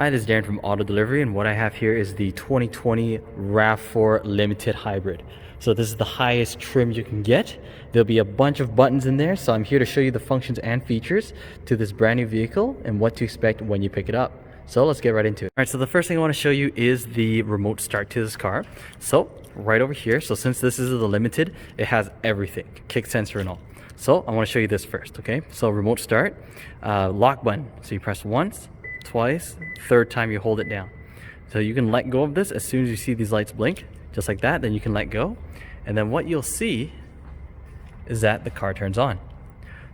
Hi, this is Darren from Auto Delivery, and what I have here is the 2020 RAV4 Limited Hybrid. So this is the highest trim you can get. There'll be a bunch of buttons in there, so I'm here to show you the functions and features to this brand new vehicle and what to expect when you pick it up. So let's get right into it. All right, so the first thing I want to show you is the remote start to this car. So right over here, so since this is the Limited, it has everything, kick sensor and all. So I want to show you this first, okay? So remote start, lock button. So you press once, twice, third time you hold it down. So you can let go of this as soon as you see these lights blink, just like that, then you can let go. And then what you'll see is that the car turns on.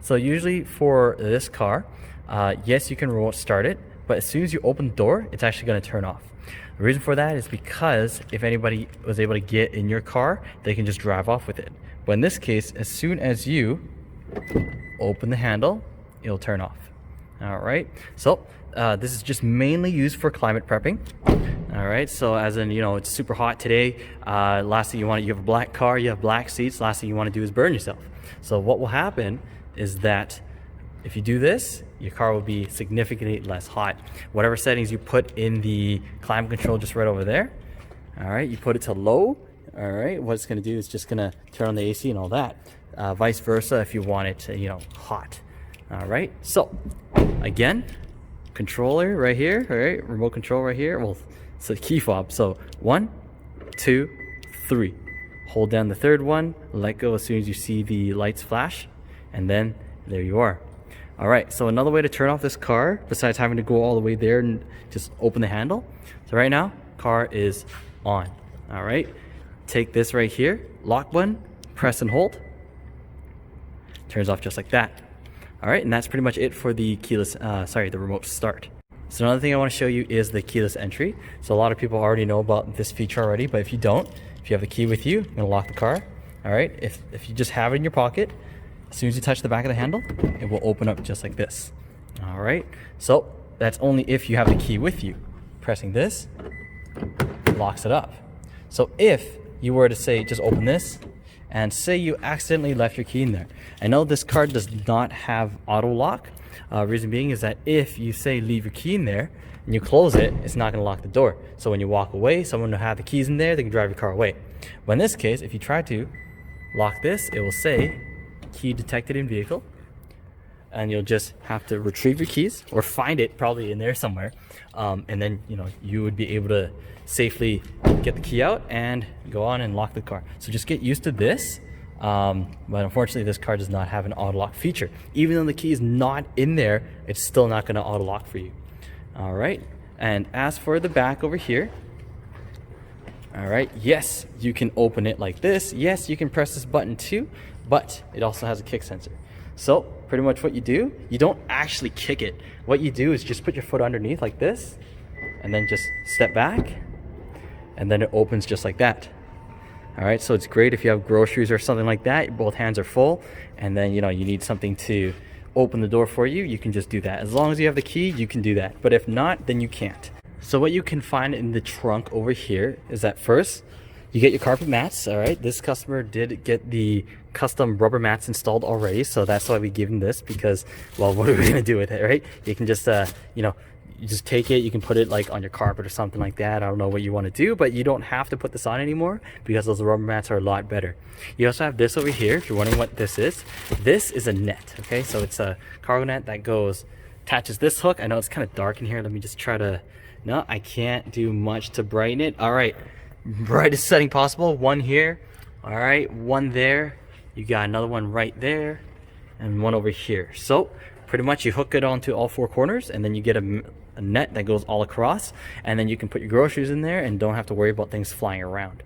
So usually for this car, yes, you can remote start it, but as soon as you open the door, it's actually going to turn off. The reason for that is because if anybody was able to get in your car, they can just drive off with it. But in this case, as soon as you open the handle, it'll turn off. All right, so this is just mainly used for climate prepping. All right, so as in, you know, it's super hot today. Last thing you want, you have a black car, you have black seats. Last thing you want to do is burn yourself. So what will happen is that if you do this, your car will be significantly less hot. Whatever settings you put in the climate control just right over there, all right, you put it to low. All right, what it's going to do is just going to turn on the AC and all that. Vice versa if you want it to, you know, hot. All right, so again, controller right here, all right, remote control right here. Well, it's a key fob. So 1, 2, 3. Hold down the third one, let go as soon as you see the lights flash, and then there you are. All right, so another way to turn off this car, besides having to go all the way there and just open the handle. So right now, car is on. All right, take this right here, lock button, press and hold. Turns off just like that. All right, and that's pretty much it for the keyless, the remote start. So another thing I want to show you is the keyless entry. So a lot of people already know about this feature already, but if you don't, if you have the key with you, you're gonna lock the car. All right, if you just have it in your pocket, as soon as you touch the back of the handle, it will open up just like this. All right, so that's only if you have the key with you. Pressing this locks it up. So if you were to say, just open this, and say you accidentally left your key in there. I know this car does not have auto lock. Reason being is that if you say leave your key in there and you close it, it's not gonna lock the door. So when you walk away, someone will have the keys in there, they can drive your car away. But in this case, if you try to lock this, it will say key detected in vehicle, and you'll just have to retrieve your keys or find it probably in there somewhere. And then, you know, you would be able to safely get the key out and go on and lock the car. So just get used to this. But unfortunately, this car does not have an auto lock feature. Even though the key is not in there, it's still not going to auto lock for you. All right. And as for the back over here, all right, yes, you can open it like this. Yes, you can press this button too, but it also has a kick sensor. So pretty much what you do, you don't actually kick it. What you do is just put your foot underneath like this, and then just step back, and then it opens just like that. All right, so it's great if you have groceries or something like that, both hands are full, and then, you know, you need something to open the door for you, you can just do that. As long as you have the key, you can do that. But if not, then you can't. So what you can find in the trunk over here is that first, you get your carpet mats. All right, this customer did get the custom rubber mats installed already, so that's why we give him this, because, well, what are we gonna do with it, right? You can just, you know, you just take it, you can put it like on your carpet or something like that. I don't know what you want to do, but you don't have to put this on anymore because those rubber mats are a lot better. You also have this over here. If you're wondering what this is a net, okay? So it's a cargo net that goes, attaches this hook. I know it's kind of dark in here. Let me just try to, no, I can't do much to brighten it. All right, brightest setting possible. One here, all right, one there. You got another one right there and one over here. So pretty much you hook it onto all four corners, and then you get a net that goes all across, and then you can put your groceries in there and don't have to worry about things flying around.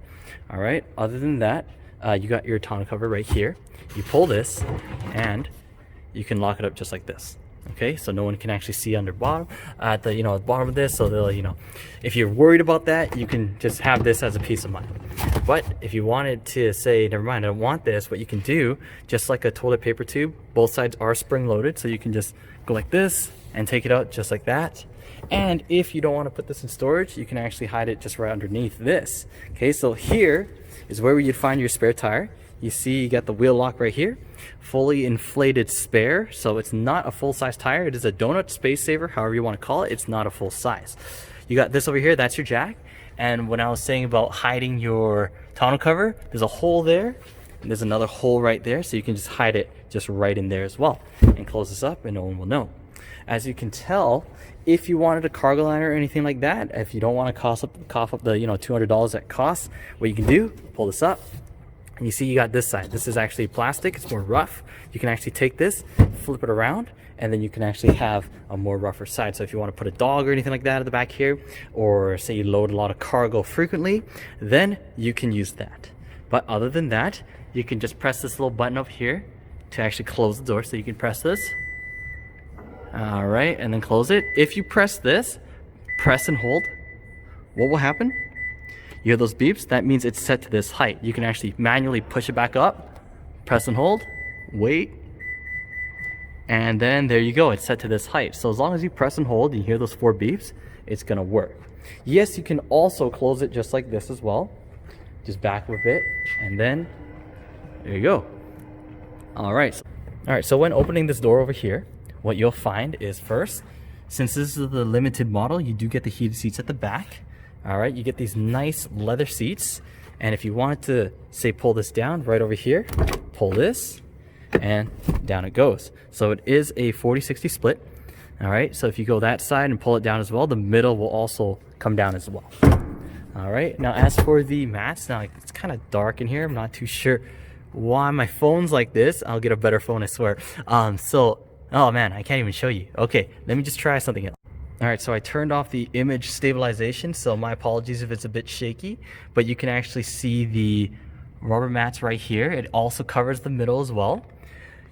All right, other than that, you got your tonneau cover right here. You pull this and you can lock it up just like this. Okay, so no one can actually see under bottom at the, you know, bottom of this, so they'll, you know, if you're worried about that, you can just have this as a peace of mind. But if you wanted to say, never mind, I don't want this, what you can do, just like a toilet paper tube, both sides are spring loaded, so you can just go like this and take it out just like that. And if you don't want to put this in storage, you can actually hide it just right underneath this. Okay, so here is where you'd find your spare tire. you see you got the wheel lock right here, fully inflated spare, so it's not a full-size tire. It is a donut space saver, however you want to call it. It's not a full size. You got this over here, that's your jack. And when I was saying about hiding your tonneau cover, there's a hole there, and there's another hole right there, so you can just hide it just right in there as well, and close this up and no one will know. As you can tell, if you wanted a cargo liner or anything like that, if you don't want to cough up the $200 that costs, what you can do, pull this up, and you see you got this side. This is actually plastic, it's more rough. You can actually take this, flip it around, and then you can actually have a more rougher side. So if you want to put a dog or anything like that at the back here, or say you load a lot of cargo frequently, then you can use that. But other than that, you can just press this little button up here to actually close the door. So you can press this, all right, and then close it. If you press this, press and hold, what will happen? You hear those beeps? That means it's set to this height. You can actually manually push it back up, press and hold, wait, and then there you go, it's set to this height. So as long as you press and hold and you hear those 4 beeps, it's gonna work. Yes, you can also close it just like this as well. Just back with it, and then there you go. All right, so when opening this door over here, what you'll find is, first, since this is the limited model, you do get the heated seats at the back. All right, you get these nice leather seats, and if you wanted to, say, pull this down right over here, pull this, and down it goes. So it is a 40-60 split. All right, so if you go that side and pull it down as well, the middle will also come down as well. All right, now as for the mats, now it's kind of dark in here. I'm not too sure why my phone's like this. I'll get a better phone, I swear. Oh man, I can't even show you. Okay, let me just try something else. All right, so I turned off the image stabilization, so my apologies if it's a bit shaky, but you can actually see the rubber mats right here. It also covers the middle as well.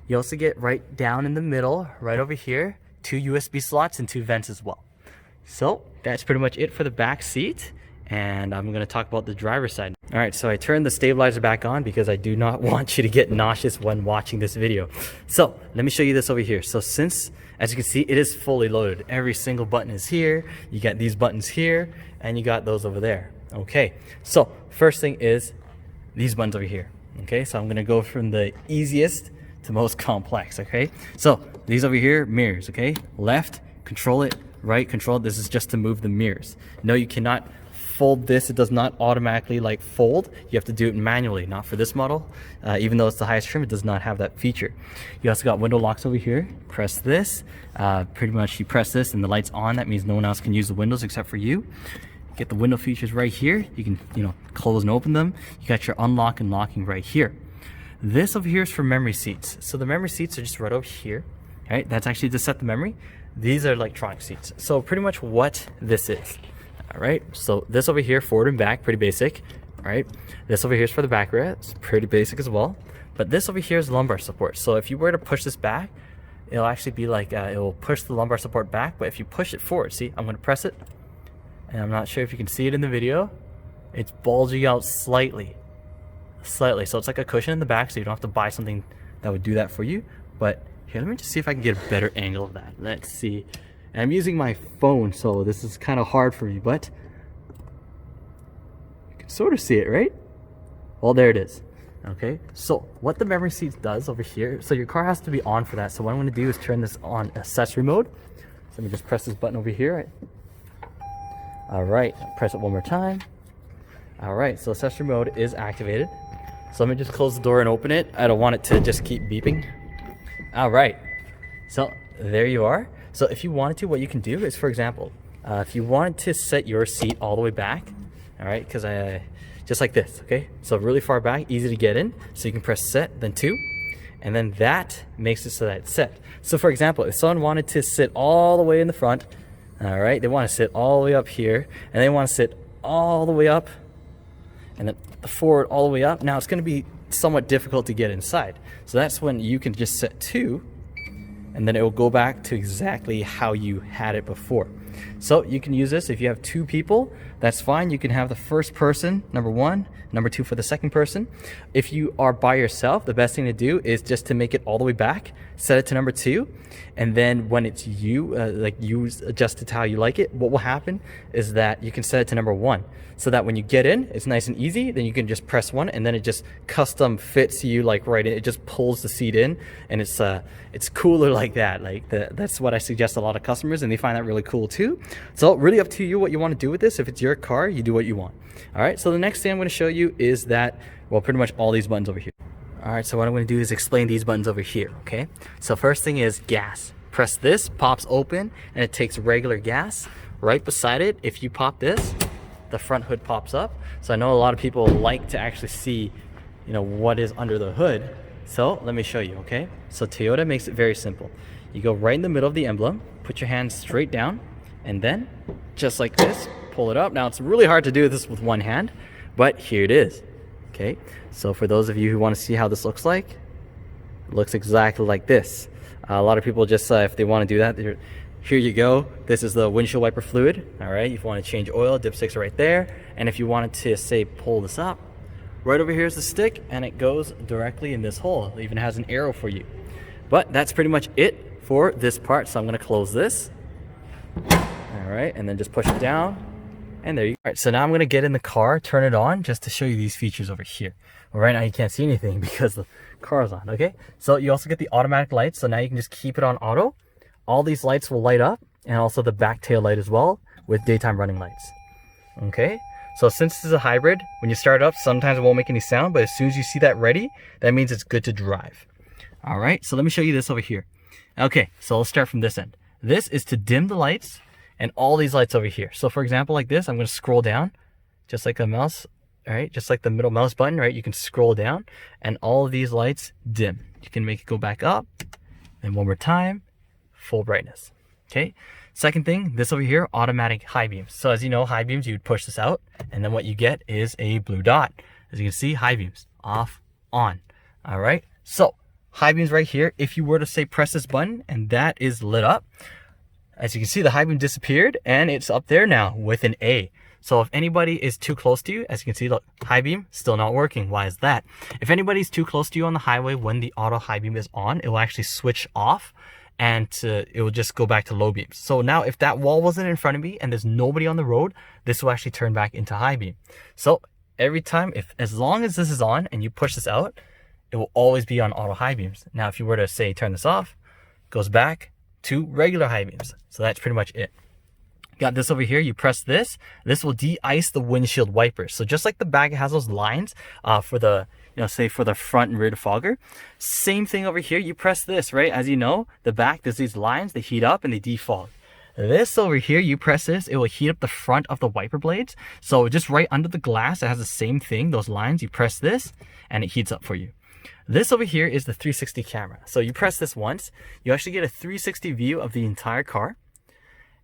You also get right down in the middle, right over here, 2 USB slots and 2 vents as well. So that's pretty much it for the back seat, and I'm gonna talk about the driver's side. All right, so I turned the stabilizer back on because I do not want you to get nauseous when watching this video. So let me show you this over here. So since, as you can see, it is fully loaded. Every single button is here. You got these buttons here, and you got those over there. Okay, so first thing is these buttons over here. Okay, so I'm gonna go from the easiest to most complex, okay? So these over here, mirrors, okay? Left, control it, right, control it. This is just to move the mirrors. No, you cannot fold this. It does not automatically like fold. You have to do it manually, not for this model. Even though it's the highest trim, it does not have that feature. You also got window locks over here. Press this, pretty much you press this and the light's on. That means no one else can use the windows except for you. Get the window features right here. You can, close and open them. You got your unlock and locking right here. This over here is for memory seats. So the memory seats are just right over here. Right? That's actually to set the memory. These are electronic seats. So pretty much what this is. All right. So this over here, forward and back, pretty basic. All right. This over here is for the backrest. It's pretty basic as well. But this over here is lumbar support. So if you were to push this back, it'll actually be like, it will push the lumbar support back. But if you push it forward, see, I'm going to press it. And I'm not sure if you can see it in the video. It's bulging out slightly. So it's like a cushion in the back, so you don't have to buy something that would do that for you. But here, let me just see if I can get a better angle of that. Let's see. And I'm using my phone, so this is kind of hard for me, but you can sort of see it, right? Well, there it is. Okay, so what the memory seat does over here, so your car has to be on for that. So what I'm going to do is turn this on accessory mode. So let me just press this button over here. All right, press it one more time. All right, so accessory mode is activated. So let me just close the door and open it. I don't want it to just keep beeping. All right, so there you are. So if you wanted to, what you can do is, for example, if you wanted to set your seat all the way back, all right, because just like this, okay? So really far back, easy to get in. So you can press set, then 2, and then that makes it so that it's set. So for example, if someone wanted to sit all the way in the front, all right, they want to sit all the way up here, and they want to sit all the way up, and then forward all the way up. Now it's going to be somewhat difficult to get inside. So that's when you can just set 2, and then it will go back to exactly how you had it before. So you can use this if you have 2 people, that's fine. You can have the first person, number 1, number 2 for the second person. If you are by yourself, the best thing to do is just to make it all the way back, set it to number 2, and then when it's you, you adjust it to how you like it. What will happen is that you can set it to number 1, so that when you get in, it's nice and easy. Then you can just press 1, and then it just custom fits you like right in. It just pulls the seat in, and it's cooler like that. That's what I suggest a lot of customers, and they find that really cool too. So really up to you what you want to do with this. If it's your car, you do what you want. All right, so the next thing I'm going to show you is that, well, pretty much all these buttons over here. All right, so what I'm going to do is explain these buttons over here, okay? So first thing is gas. Press this, pops open, and it takes regular gas. Right beside it, if you pop this, the front hood pops up. So I know a lot of people like to actually see, what is under the hood. So let me show you, okay? So Toyota makes it very simple. You go right in the middle of the emblem, put your hands straight down, and then just like this, pull it up. Now it's really hard to do this with one hand, but here it is. Okay, so for those of you who want to see how this looks like, it looks exactly like this. A lot of people just, if they want to do that, here you go. This is the windshield wiper fluid. All right, if you want to change oil, dipsticks are right there. And if you wanted to, say, pull this up, right over here is the stick, and it goes directly in this hole. It even has an arrow for you. But that's pretty much it for this part. So I'm going to close this. All right, and then just push it down. And there you go. All right, so now I'm going to get in the car, turn it on, just to show you these features over here. Well, right now you can't see anything because the car is on, okay? So you also get the automatic lights, so now you can just keep it on auto. All these lights will light up, and also the back tail light as well, with daytime running lights. Okay? So since this is a hybrid, when you start it up, sometimes it won't make any sound, but as soon as you see that ready, that means it's good to drive. All right, so let me show you this over here. Okay, so let's start from this end. This is to dim the lights, and all these lights over here. So for example, like this, I'm going to scroll down just like a mouse, all right? Just like the middle mouse button, right? You can scroll down and all of these lights dim. You can make it go back up, and one more time, full brightness, okay? Second thing, this over here, automatic high beams. So as you know, high beams, you'd push this out, and then what you get is a blue dot. As you can see, high beams, off, on, all right? So high beams right here, if you were to say press this button and that is lit up, as you can see, the high beam disappeared and it's up there now with an A. So if anybody is too close to you, as you can see, look, high beam still not working. Why is that? If anybody's too close to you on the highway when the auto high beam is on, it will actually switch off and it will just go back to low beams. So now if that wall wasn't in front of me and there's nobody on the road, this will actually turn back into high beam. So every time, as long as this is on and you push this out, it will always be on auto high beams. Now, if you were to say turn this off, it goes back to regular high beams. So that's pretty much it. Got this over here, you press this will de-ice the windshield wipers. So just like the back has those lines for the, say for the front and rear defogger, same thing over here, you press this, right? As you know, the back, there's these lines, they heat up and they defog. This over here, you press this, it will heat up the front of the wiper blades. So just right under the glass, it has the same thing, those lines, you press this and it heats up for you. This over here is the 360 camera. So you press this once, you actually get a 360 view of the entire car.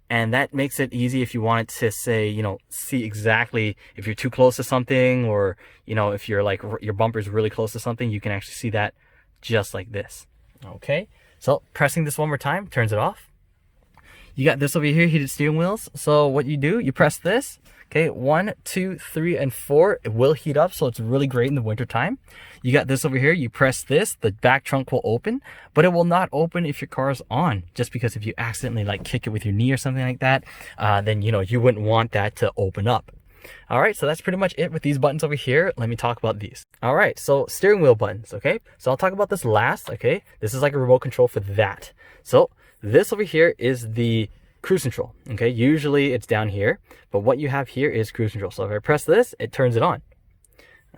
And that makes it easy if you wanted to say, see exactly if you're too close to something, or, if you're like your bumper's really close to something, you can actually see that just like this. Okay. So pressing this one more time turns it off. You got this over here, heated steering wheels. So what you do, you press this. Okay, 1, 2, 3, and 4, it will heat up, so it's really great in the winter time. You got this over here, you press this, the back trunk will open, but it will not open if your car is on, just because if you accidentally like kick it with your knee or something like that, then you wouldn't want that to open up. All right, so that's pretty much it with these buttons over here. Let me talk about these. All right, so steering wheel buttons, okay? So I'll talk about this last, okay? This is like a remote control for that. So this over here is the cruise control, okay? Usually it's down here, but what you have here is cruise control. So if I press this, it turns it on.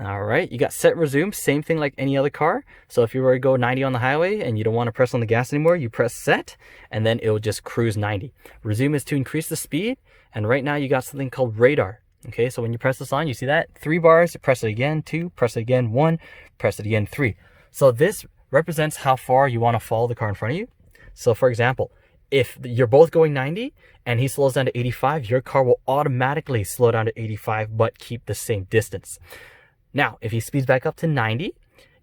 All right, you got set resume, same thing like any other car. So if you were to go 90 on the highway and you don't want to press on the gas anymore, you press set and then it will just cruise 90. Resume is to increase the speed, and right now you got something called radar. Okay, so when you press this on, you see that 3 bars, you press it again, 2, press it again, 1, press it again, 3. So this represents how far you want to follow the car in front of you. So for example, if you're both going 90 and he slows down to 85, your car will automatically slow down to 85, but keep the same distance. Now, if he speeds back up to 90,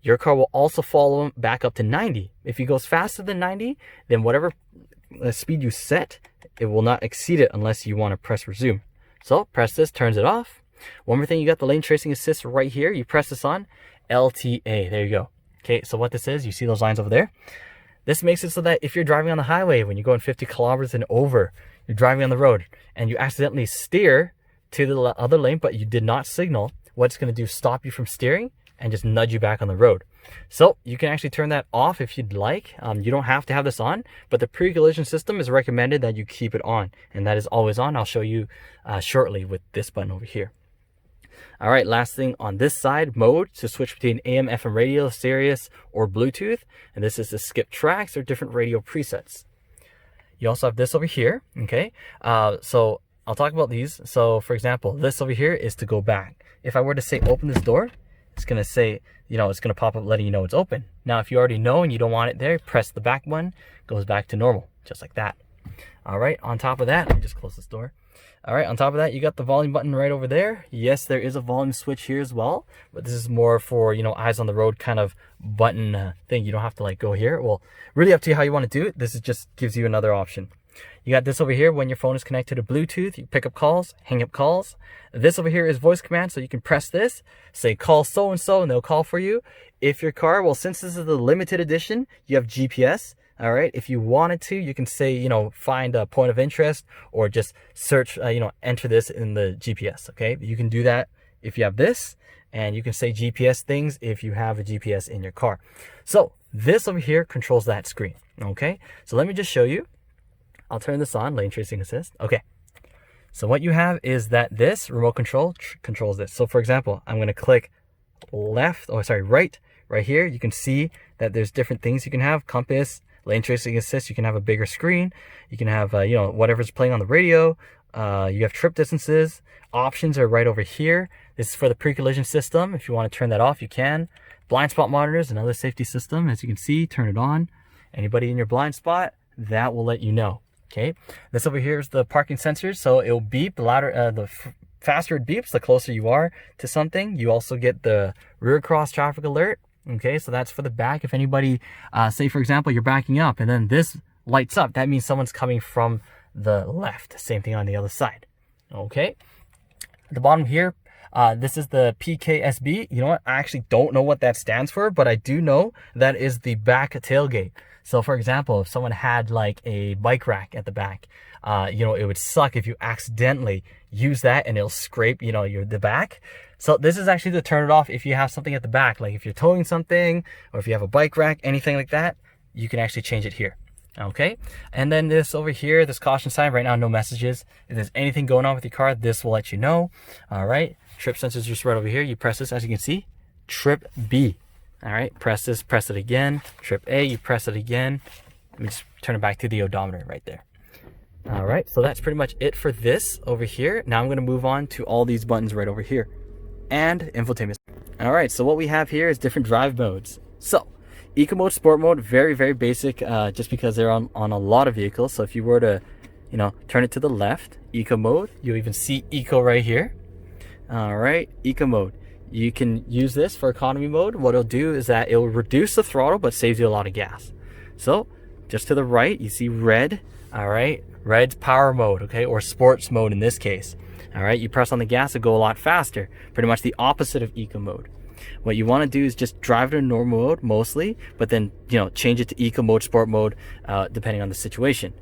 your car will also follow him back up to 90. If he goes faster than 90, then whatever speed you set, it will not exceed it unless you want to press resume. So press this, turns it off. One more thing, you got the lane tracing assist right here. You press this on, LTA, there you go. Okay, so what this is, you see those lines over there? This makes it so that if you're driving on the highway, when you're going 50 kilometers and over, you're driving on the road and you accidentally steer to the other lane, but you did not signal, what it's going to do is stop you from steering and just nudge you back on the road. So you can actually turn that off if you'd like. You don't have to have this on, but the pre-collision system is recommended that you keep it on, and that is always on. I'll show you shortly with this button over here. All right, last thing on this side, mode to switch between AM, FM radio, Sirius, or Bluetooth. And this is to skip tracks or different radio presets. You also have this over here, okay? So I'll talk about these. So for example, this over here is to go back. If I were to say open this door, it's gonna say, it's gonna pop up letting you know it's open. Now, if you already know and you don't want it there, press the back button, goes back to normal, just like that. All right, on top of that, let me just close this door. All right, on top of that, you got the volume button right over there. Yes, there is a volume switch here as well, but this is more for, eyes on the road kind of button thing. You don't have to like go here. Well, really up to you how you want to do it. This is just gives you another option. You got this over here when your phone is connected to Bluetooth. You pick up calls, hang up calls. This over here is voice command, so you can press this, say call so-and-so, and they'll call for you. If your car, well, since this is the limited edition, you have GPS. All right, if you wanted to, you can say, find a point of interest or just search, enter this in the GPS, okay? You can do that if you have this, and you can say GPS things if you have a GPS in your car. So this over here controls that screen, okay? So let me just show you. I'll turn this on, lane tracing assist. Okay, so what you have is that this remote control controls this. So for example, I'm gonna click right here. You can see that there's different things you can have, compass, lane tracing assist. You can have a bigger screen. You can have, whatever's playing on the radio. You have trip distances. Options are right over here. This is for the pre-collision system. If you want to turn that off, you can. Blind spot monitors, another safety system. As you can see, turn it on. Anybody in your blind spot, that will let you know. Okay. This over here is the parking sensors. So it'll beep the louder, the faster it beeps, the closer you are to something. You also get the rear cross traffic alert. Okay, so that's for the back. If anybody, say for example, you're backing up and then this lights up, that means someone's coming from the left. Same thing on the other side. Okay, at the bottom here, this is the PKSB. You know what? I actually don't know what that stands for, but I do know that is the back tailgate. So for example, if someone had like a bike rack at the back, it would suck if you accidentally use that and it'll scrape, the back. So this is actually to turn it off if you have something at the back, like if you're towing something or if you have a bike rack, anything like that, you can actually change it here. Okay. And then this over here, this caution sign, right now, no messages. If there's anything going on with your car, this will let you know. All right. Trip sensors just right over here. You press this, as you can see, trip B. All right. Press this, press it again. Trip A, you press it again. Let me just turn it back to the odometer right there. All right. So that's pretty much it for this over here. Now I'm going to move on to all these buttons right over here. And infotainment. All right, so what we have here is different drive modes. So eco mode, sport mode, very, very basic, just because they're on a lot of vehicles. So if you were to, turn it to the left, eco mode, you'll even see eco right here. All right, eco mode. You can use this for economy mode. What it'll do is that it will reduce the throttle, but saves you a lot of gas. So just to the right, you see red. All right, red's power mode, okay, or sports mode in this case. All right, you press on the gas to go a lot faster, pretty much the opposite of eco mode. What you want to do is just drive it in normal mode mostly, but then, change it to eco mode, sport mode, depending on the situation.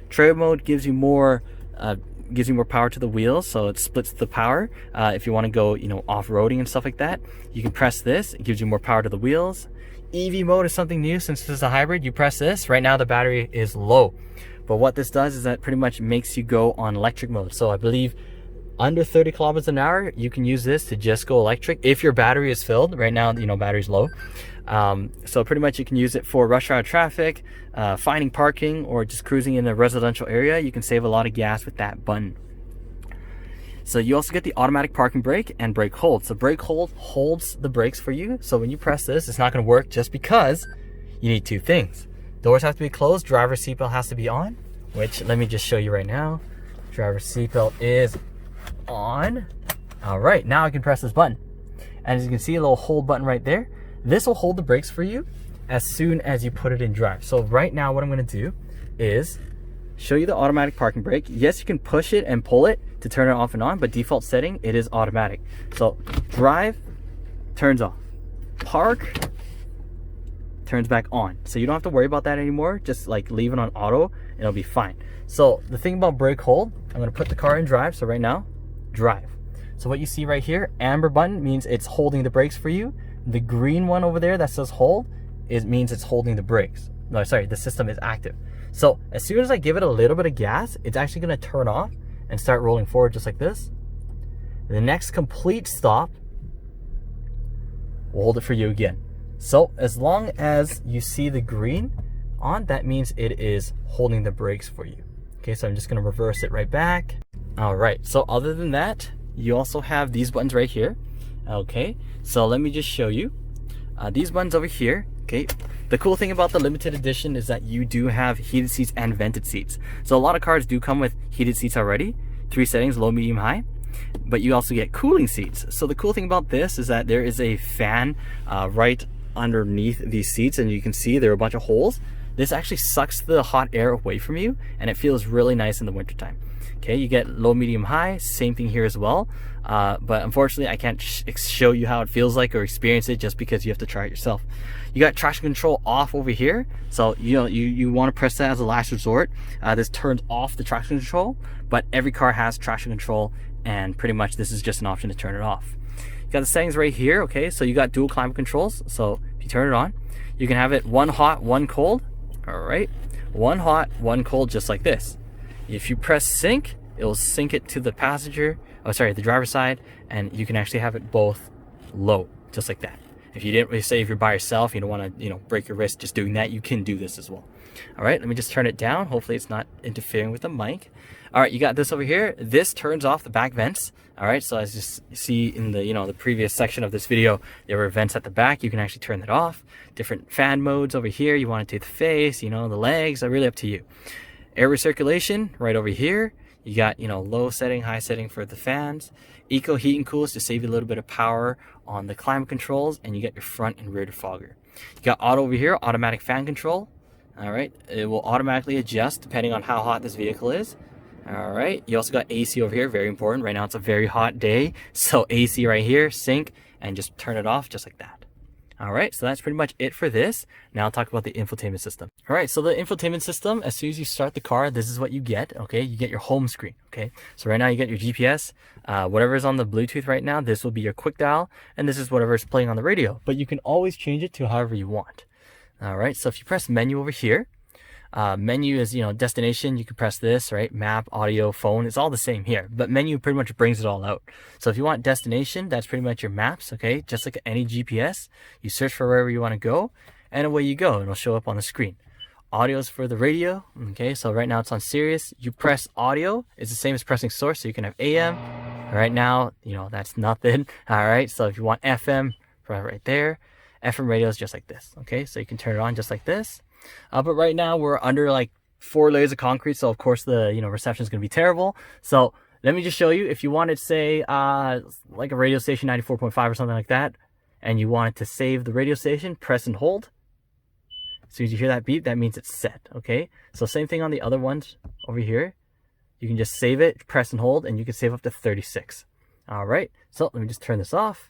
Trail mode gives you more power to the wheels, so it splits the power. If you want to go, off-roading and stuff like that, you can press this. It gives you more power to the wheels. EV mode is something new since this is a hybrid. You press this. Right now the battery is low, but what this does is that pretty much makes you go on electric mode. So I believe under 30 kilometers an hour, you can use this to just go electric if your battery is filled. Right now, battery's low. So pretty much you can use it for rush hour traffic, finding parking, or just cruising in a residential area. You can save a lot of gas with that button. So you also get the automatic parking brake and brake hold. So brake hold holds the brakes for you. So when you press this, it's not going to work just because you need two things. Doors have to be closed. Driver's seatbelt has to be on, which let me just show you right now. Driver's seatbelt is on. All right, now I can press this button, and as you can see, a little hold button right there. This will hold the brakes for you as soon as you put it in drive. So right now what I'm going to do is show you the automatic parking brake. Yes, you can push it and pull it to turn it off and on, but default setting, it is automatic. So drive, turns off. Park, turns back on. So you don't have to worry about that anymore. Just like leave it on auto and it'll be fine. So the thing about brake hold, I'm gonna put the car in drive. So right now, drive. So what you see right here, amber button means it's holding the brakes for you. The green one over there that says hold, means it's holding the brakes. No, sorry, the system is active. So as soon as I give it a little bit of gas, it's actually gonna turn off and start rolling forward just like this. The next complete stop, we'll hold it for you again. So as long as you see the green on, that means it is holding the brakes for you. Okay, so I'm just gonna reverse it right back. All right, so other than that, you also have these buttons right here. Okay, so let me just show you. These buttons over here, okay, the cool thing about the limited edition is that you do have heated seats and vented seats. So a lot of cars do come with heated seats already, 3 settings, low, medium, high, but you also get cooling seats. So the cool thing about this is that there is a fan right underneath these seats, and you can see there are a bunch of holes. This actually sucks the hot air away from you, and it feels really nice in the wintertime. Okay, you get low, medium, high, same thing here as well. But unfortunately, I can't show you how it feels like or experience it just because you have to try it yourself. You got traction control off over here. So, you know, you want to press that as a last resort. This turns off the traction control, but every car has traction control, and pretty much this is just an option to turn it off. You got the settings right here, okay? So you got dual climate controls. So if you turn it on, you can have it 1 hot, 1 cold. All right, 1 hot, 1 cold, just like this. If you press sync, it will sync it to the passenger, the driver's side, and you can actually have it both low, just like that. If you didn't really say if you're by yourself, you don't want to, break your wrist just doing that, you can do this as well. All right, let me just turn it down. Hopefully it's not interfering with the mic. All right, you got this over here. This turns off the back vents. All right, so as you see in the, the previous section of this video, there were vents at the back. You can actually turn that off. Different fan modes over here. You want it to the face, the legs, are really up to you. Air recirculation right over here. You got, low setting, high setting for the fans. Eco heat and cool to save you a little bit of power on the climate controls, and you get your front and rear defogger. You got auto over here, automatic fan control. All right, it will automatically adjust depending on how hot this vehicle is. All right, you also got AC over here, very important. Right now it's a very hot day, so AC right here, sync, and just turn it off just like that. All right, so that's pretty much it for this. Now I'll talk about the infotainment system. All right, so the infotainment system, as soon as you start the car, this is what you get, okay? You get your home screen, okay? So right now you get your GPS, whatever is on the Bluetooth right now, this will be your quick dial, and this is whatever is playing on the radio, but you can always change it to however you want. All right, so if you press menu over here, menu is, destination, you can press this, right? Map, audio, phone, it's all the same here, but menu pretty much brings it all out. So if you want destination, that's pretty much your maps, okay? Just like any GPS, you search for wherever you want to go, and away you go, and it'll show up on the screen. Audio is for the radio, okay? So right now it's on Sirius. You press audio, it's the same as pressing source, so you can have AM. Right now, that's nothing, all right? So if you want FM, right there. FM radio is just like this, okay? So you can turn it on just like this. But right now we're under like 4 layers of concrete, so of course the reception is going to be terrible. So let me just show you. If you wanted, say, like a radio station 94.5 or something like that, and you wanted to save the radio station, press and hold. As soon as you hear that beep, that means it's set. Okay, so same thing on the other ones over here. You can just save it, press and hold, and you can save up to 36. All right, so let me just turn this off.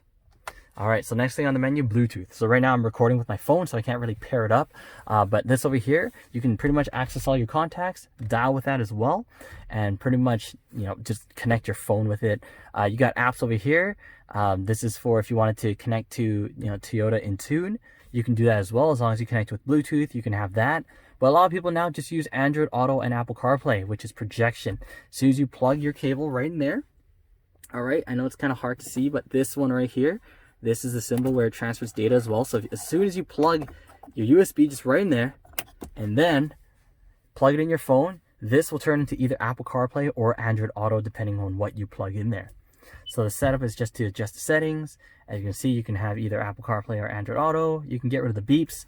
All right, so next thing on the menu, Bluetooth. So right now I'm recording with my phone, so I can't really pair it up. But this over here, you can pretty much access all your contacts, dial with that as well, and pretty much, just connect your phone with it. You got apps over here. This is for if you wanted to connect to, Toyota Intune. You can do that as well. As long as you connect with Bluetooth, you can have that. But a lot of people now just use Android Auto and Apple CarPlay, which is projection. As soon as you plug your cable right in there, all right, I know it's kind of hard to see, but this one right here, this is the symbol where it transfers data as well. So as soon as you plug your USB just right in there and then plug it in your phone, this will turn into either Apple CarPlay or Android Auto depending on what you plug in there. So the setup is just to adjust the settings. As you can see, you can have either Apple CarPlay or Android Auto. You can get rid of the beeps.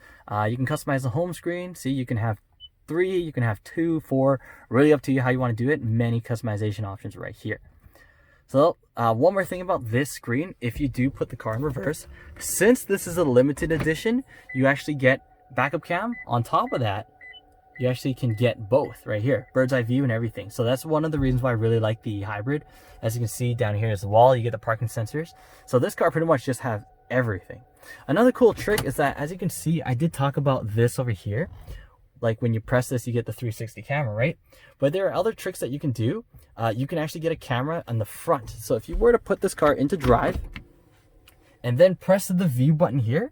You can customize the home screen. See, you can have 3, you can have 2, 4, really up to you how you want to do it. Many customization options right here. So one more thing about this screen, if you do put the car in reverse, since this is a limited edition, you actually get backup cam. On top of that, you actually can get both right here, bird's eye view and everything. So that's one of the reasons why I really like the hybrid. As you can see down here is the wall, you get the parking sensors. So this car pretty much just have everything. Another cool trick is that, as you can see, I did talk about this over here. Like when you press this, you get the 360 camera, right? But there are other tricks that you can do. You can actually get a camera on the front. So if you were to put this car into drive and then press the view button here,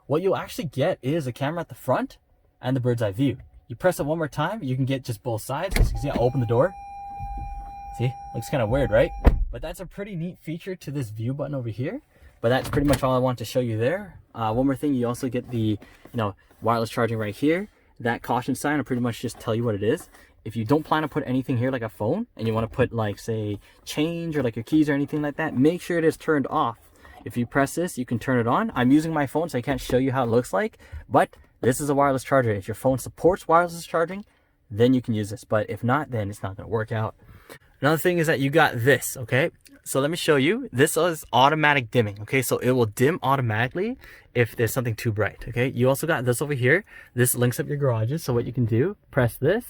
what you'll actually get is a camera at the front and the bird's eye view. You press it one more time, you can get just both sides. As you can see, I'll open the door. See, looks kind of weird, right? But that's a pretty neat feature to this view button over here. But that's pretty much all I want to show you there. One more thing, you also get the, wireless charging right here. That caution sign will pretty much just tell you what it is. If you don't plan to put anything here like a phone, and you want to put like, say, change or like your keys or anything like that, make sure it is turned off. If you press this, you can turn it on. I'm using my phone, so I can't show you how it looks like, but this is a wireless charger. If your phone supports wireless charging, then you can use this. But if not, then it's not going to work out. Another thing is that you got this, okay? So let me show you. This is automatic dimming, okay? So it will dim automatically if there's something too bright, okay? You also got this over here. This links up your garages. So what you can do, press this.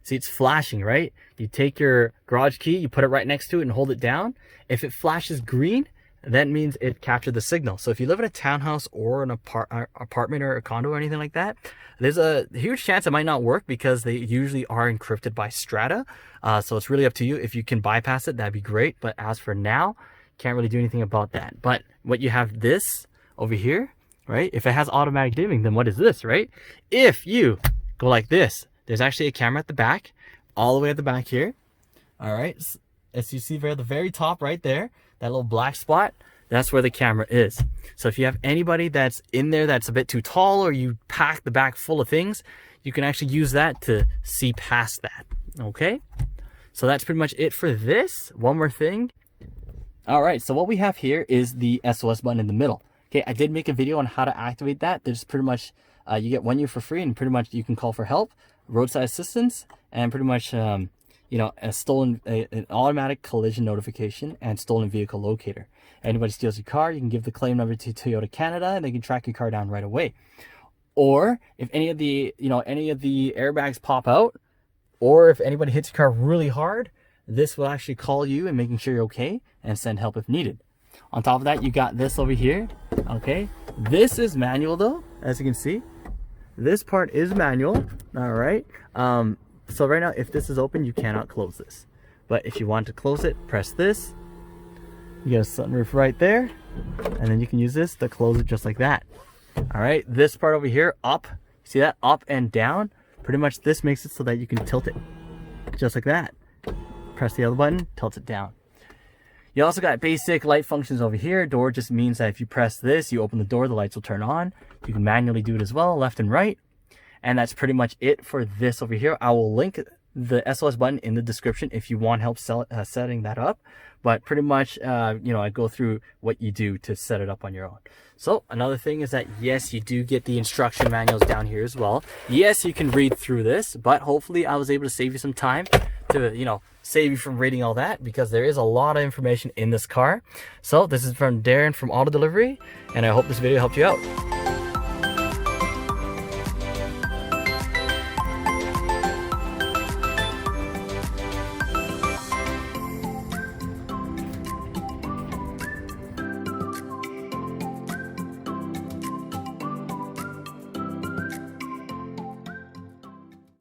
See, it's flashing, right? You take your garage key, you put it right next to it and hold it down. If it flashes green, that means it captured the signal. So if you live in a townhouse or an apartment or a condo or anything like that, there's a huge chance it might not work because they usually are encrypted by Strata. So it's really up to you. If you can bypass it, that'd be great. But as for now, can't really do anything about that. But what you have this over here, right? If it has automatic dimming, then what is this, right? If you go like this, there's actually a camera at the back, all the way at the back here. All right. As you see there, the very top right there, that little black spot, that's where the camera is. So if you have anybody that's in there that's a bit too tall, or you pack the back full of things, you can actually use that to see past that. Okay, so that's pretty much it for this. One more thing. All right, so what we have here is the SOS button in the middle. Okay, I did make a video on how to activate that. There's pretty much, you get 1 year for free, and pretty much you can call for help, roadside assistance, and pretty much, an automatic collision notification and stolen vehicle locator. Anybody steals your car, you can give the claim number to Toyota Canada, and they can track your car down right away. Or if any of the airbags pop out, or if anybody hits your car really hard, this will actually call you and making sure you're okay and send help if needed. On top of that, you got this over here. Okay, this is manual though, as you can see. This part is manual. All right. So right now, if this is open, you cannot close this. But if you want to close it, press this. You get a sunroof right there. And then you can use this to close it just like that. All right, this part over here, up. See that? Up and down. Pretty much this makes it so that you can tilt it. Just like that. Press the other button, tilt it down. You also got basic light functions over here. Door just means that if you press this, you open the door, the lights will turn on. You can manually do it as well, left and right. And that's pretty much it for this over here. I will link the SOS button in the description if you want help setting that up. But pretty much, I go through what you do to set it up on your own. So another thing is that, yes, you do get the instruction manuals down here as well. Yes, you can read through this, but hopefully I was able to save you some time to, save you from reading all that, because there is a lot of information in this car. So this is from Darren from Auto Delivery, and I hope this video helped you out.